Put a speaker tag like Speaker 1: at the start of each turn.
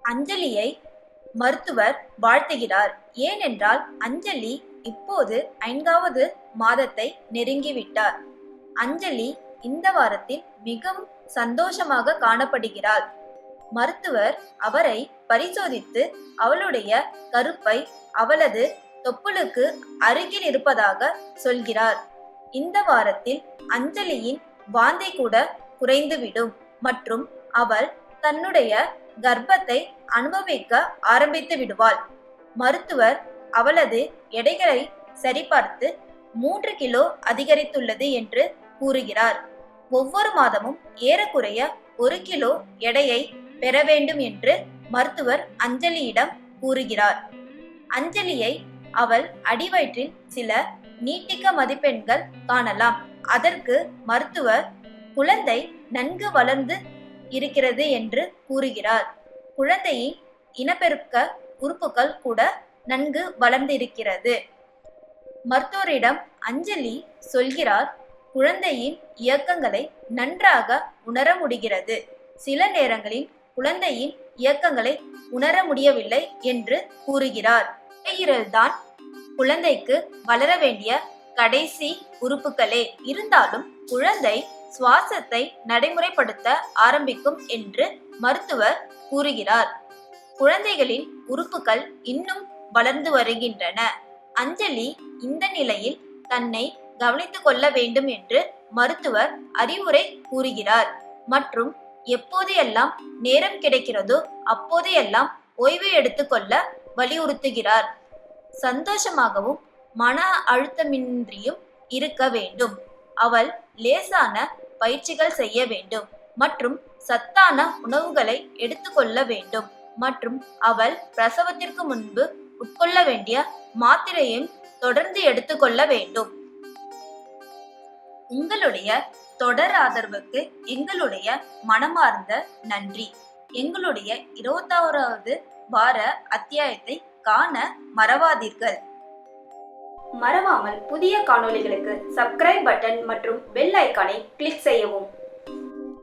Speaker 1: அஞ்சலியை மருத்துவர் வாழ்த்துகிறார். ஏனென்றால் அஞ்சலி இப்போது 5வது மாதத்தை நெருங்கிவிட்டார். அஞ்சலி இந்த வாரத்தில் மிகவும் சந்தோஷமாக காணப்படுகிறாள். மருத்துவர் அவரை பரிசோதித்து அவளுடைய கருப்பை அவளது தொப்புளுக்கு அருகில் இருப்பதாக சொல்கிறார். இந்த வாரத்தில் அஞ்சலியின் வாந்தி கூட குறைந்துவிடும் மற்றும் அவள் தன்னுடைய கர்ப்பத்தை அனுபவிக்க ஆரம்பித்து விடுவாள். மருத்துவர் அவளது எடைகளை சரிபார்த்து 3 கிலோ அதிகரித்துள்ளது என்று கூறுகிறார். ஒவ்வொரு மாதமும் ஏறக்குறைய 1 கிலோ எடையை பெற வேண்டும் என்று மருத்துவர் அஞ்சலியிடம் கூறுகிறார். அஞ்சலியை அவள் அடிவயிற்றில் சில நீட்டிக்க மதிப்பெண்கள் காணலாம். அதற்கு மருத்துவர் குழந்தை நன்கு வளர்ந்து இருக்கிறது என்று கூறுகிறார். குழந்தையின் இனப்பெருக்க உறுப்புகள் கூட நன்கு வளர்ந்திருக்கிறது. மருத்துவரிடம் அஞ்சலி சொல்கிறார், குழந்தையின் இயக்கங்களை நன்றாக உணர முடிகிறது. சில நேரங்களில் குழந்தையின் இயக்கங்களை உணர முடியவில்லை என்று கூறுகிறார். நுரையீரல்தான் குழந்தைக்கு வளர வேண்டிய கடைசி உறுப்புகளே. இருந்தாலும் குழந்தை சுவாசத்தை நடைமுறைப்படுத்த ஆரம்பிக்கும் என்று மருத்துவர் கூறுகிறார். குழந்தைகளின் உறுப்புகள் இன்னும் வளர்ந்து வருகின்றன. அஞ்சலி இந்த நிலையில் தன்னை கவனித்துக் கொள்ள வேண்டும் என்று மருத்துவர் அறிவுரை கூறுகிறார். மற்றும் எப்போதையெல்லாம் நேரம் கிடைக்கிறதோ அப்போதையெல்லாம் ஓய்வு எடுத்துக்கொள்ள வலியுறுத்துகிறார். சந்தோஷமாகவும் மன அழுத்தமின்றியும் இருக்க வேண்டும். அவள் லேசான பயிற்சிகள் செய்ய வேண்டும் மற்றும் சத்தான உணவுகளை எடுத்துக்கொள்ள வேண்டும் மற்றும் அவள் பிரசவத்திற்கு முன்பு உட்கொள்ள வேண்டிய மாத்திரையும் தொடர்ந்து எடுத்துக்கொள்ள வேண்டும். உங்களுடைய தொடர் ஆதரவுக்கு எங்களுடைய மனமார்ந்த நன்றி. எங்களுடைய 21வது வார அத்தியாயத்தை காண மறவாதீர்கள். மறவாமல் புதிய காணொளிகளுக்கு சப்ஸ்கிரைப் பட்டன் மற்றும் பெல் ஐகானை கிளிக் செய்யவும்.